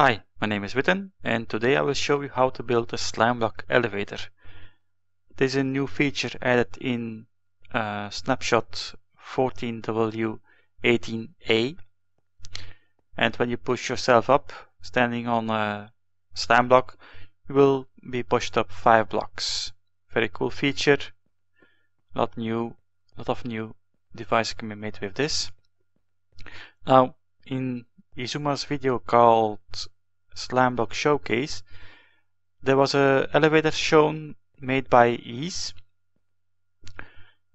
Hi, my name is Witten, and today I will show you how to build a slime block elevator. This is a new feature added in Snapshot 14W18A, and when you push yourself up, standing on a slime block, you will be pushed up 5 blocks. Very cool feature. A lot of new devices can be made with this. Now, in Izuma's video called Slime Block Showcase, there was an elevator shown made by Ease.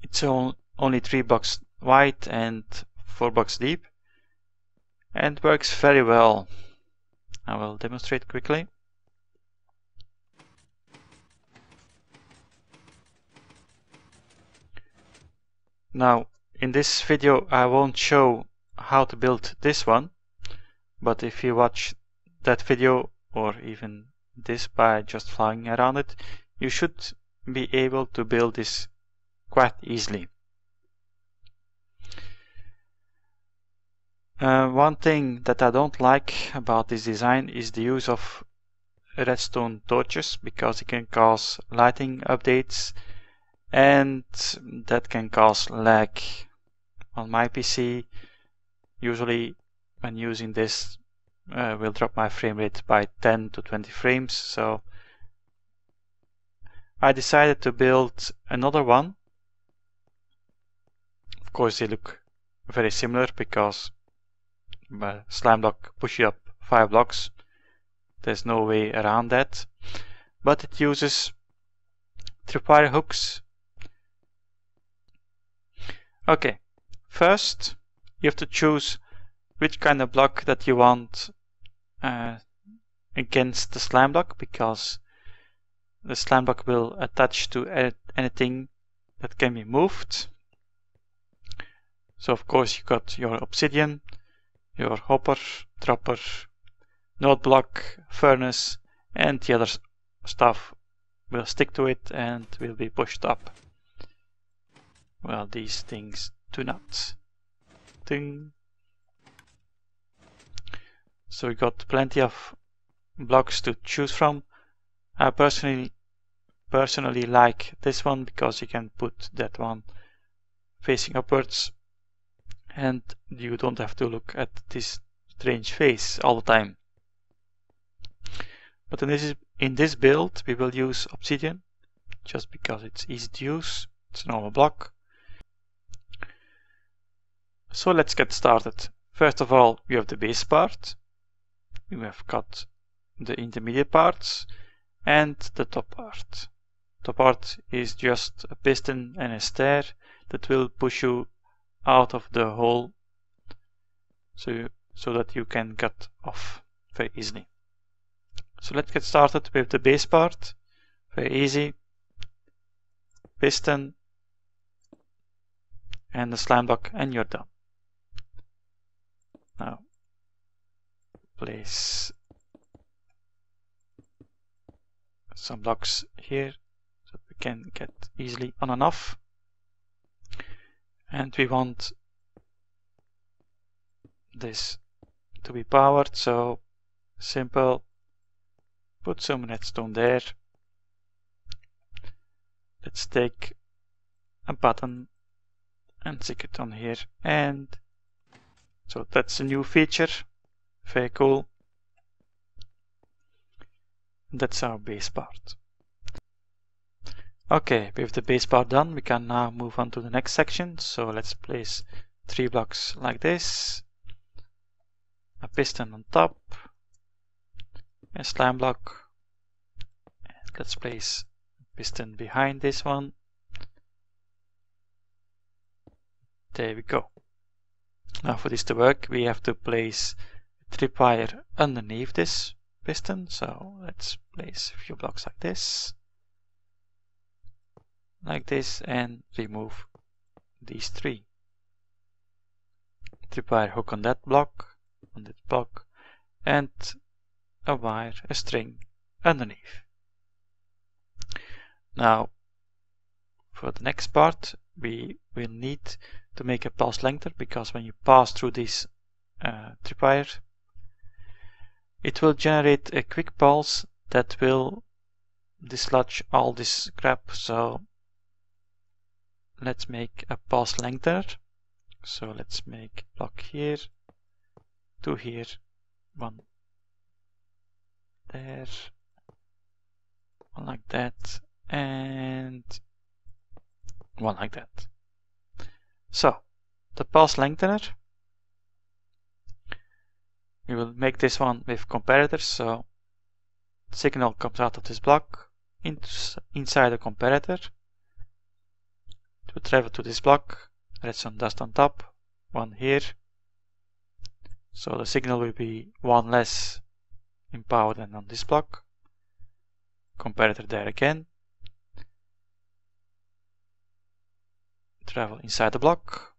It's only 3 blocks wide and 4 blocks deep, and works very well. I will demonstrate quickly. Now, in this video I won't show how to build this one, but if you watch that video or even this by just flying around it, you should be able to build this quite easily. One thing that I don't like about this design is the use of redstone torches, because it can cause lighting updates and that can cause lag. On my PC, usually when using this, will drop my frame rate by 10 to 20 frames, so I decided to build another one. Of course they look very similar because slime block push you up 5 blocks. There's no way around that, but it uses tripwire hooks. Okay, first you have to choose which kind of block that you want against the slime block, because the slime block will attach to anything that can be moved. So of course you got your obsidian, your hopper, dropper, node block, furnace, and the other stuff will stick to it and will be pushed up. Well, these things do not. Ding. So we got plenty of blocks to choose from. I personally like this one because you can put that one facing upwards and you don't have to look at this strange face all the time. But in this build we will use obsidian just because it's easy to use. It's a normal block. So let's get started. First of all, we have the base part. We have got the intermediate parts and the top part. Top part is just a piston and a stair that will push you out of the hole so that you can get off very easily. So let's get started with the base part. Very easy. Piston and the slime block and you're done. Now place some blocks here so that we can get easily on and off. And we want this to be powered, so simple. Put some redstone there. Let's take a button and stick it on here, and so that's a new feature. Very cool. That's our base part. Okay, with the base part done, we can now move on to the next section. So let's place 3 blocks like this, a piston on top, a slime block, and let's place a piston behind this one. There we go. Now for this to work, we have to place a tripwire underneath this piston. So let's place a few blocks like this, and remove these 3. Tripwire hook on that block, and a string underneath. Now for the next part, we will need to make a pulse lengther, because when you pass through this tripwire, it will generate a quick pulse that will dislodge all this crap. So let's make a pulse lengthener. So let's make a block here, 2 here, 1 there, 1 like that, and 1 like that. So the pulse lengthener, we will make this one with comparators. So signal comes out of this block inside the comparator. It will travel to this block, redstone dust on top, 1 here. So the signal will be 1 less in power than on this block. Comparator there again. Travel inside the block.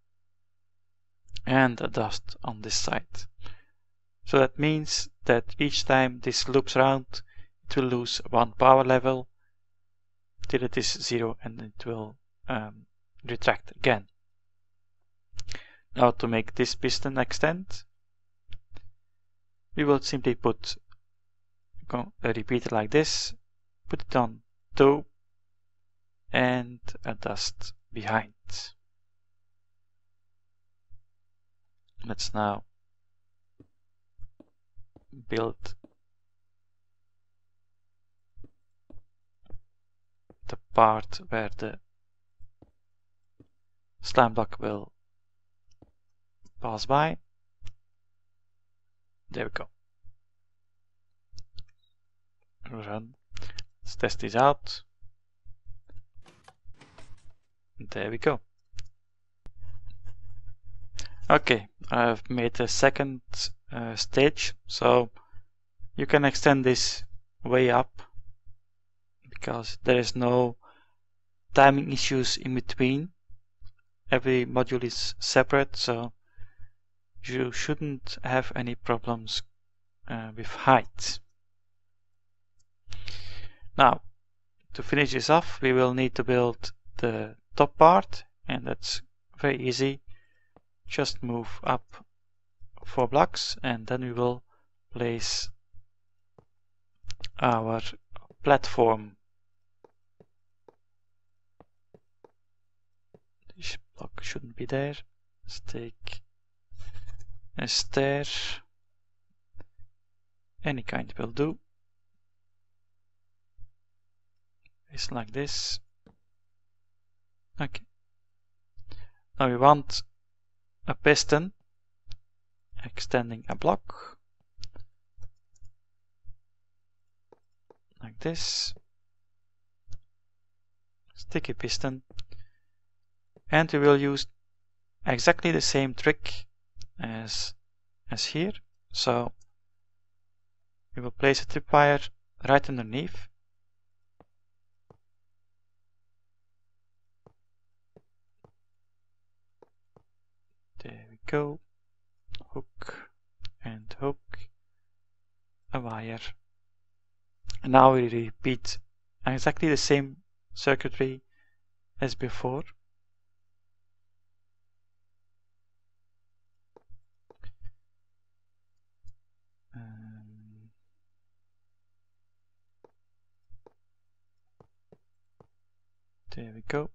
And the dust on this side. So that means that each time this loops around, it will lose 1 power level till it is 0, and it will retract again. Now to make this piston extend, we will simply put a repeater like this, put it on 2, and a dust behind. Let's now build the part where the slime block will pass by. There we go. Run. Let's test this out. There we go. Okay, I've made a second stage, so you can extend this way up because there is no timing issues in between. Every module is separate, so you shouldn't have any problems with height. Now, to finish this off, we will need to build the top part, and that's very easy. Just move up 4 blocks, and then we will place our platform. This block shouldn't be there. Let's take a stair. Any kind will do. It's like this. Okay. Now we want a piston extending a block like this. Sticky piston. And we will use exactly the same trick as here. So we will place a tripwire right underneath. There we go. Hook and hook. A wire. And now we repeat exactly the same circuitry as before. There we go.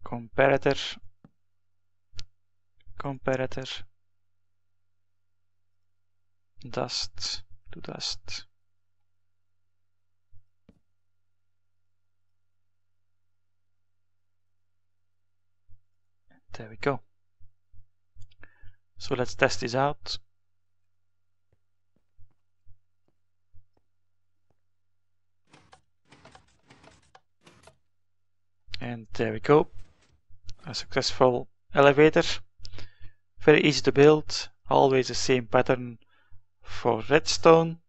Comparator, dust to dust. There we go. So let's test this out. And there we go. A successful elevator. Very easy to build. Always the same pattern for redstone.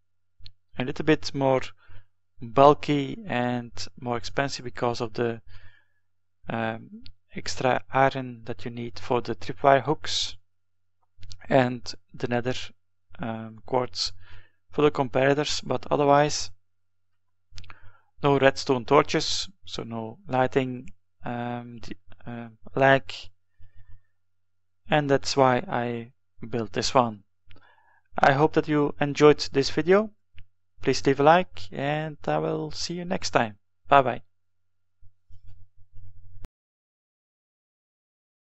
A little bit more bulky and more expensive because of the extra iron that you need for the tripwire hooks and the nether quartz for the comparators, but otherwise no redstone torches, so no lighting lag, and that's why I built this one. I hope that you enjoyed this video. Please leave a like, and I will see you next time. Bye bye.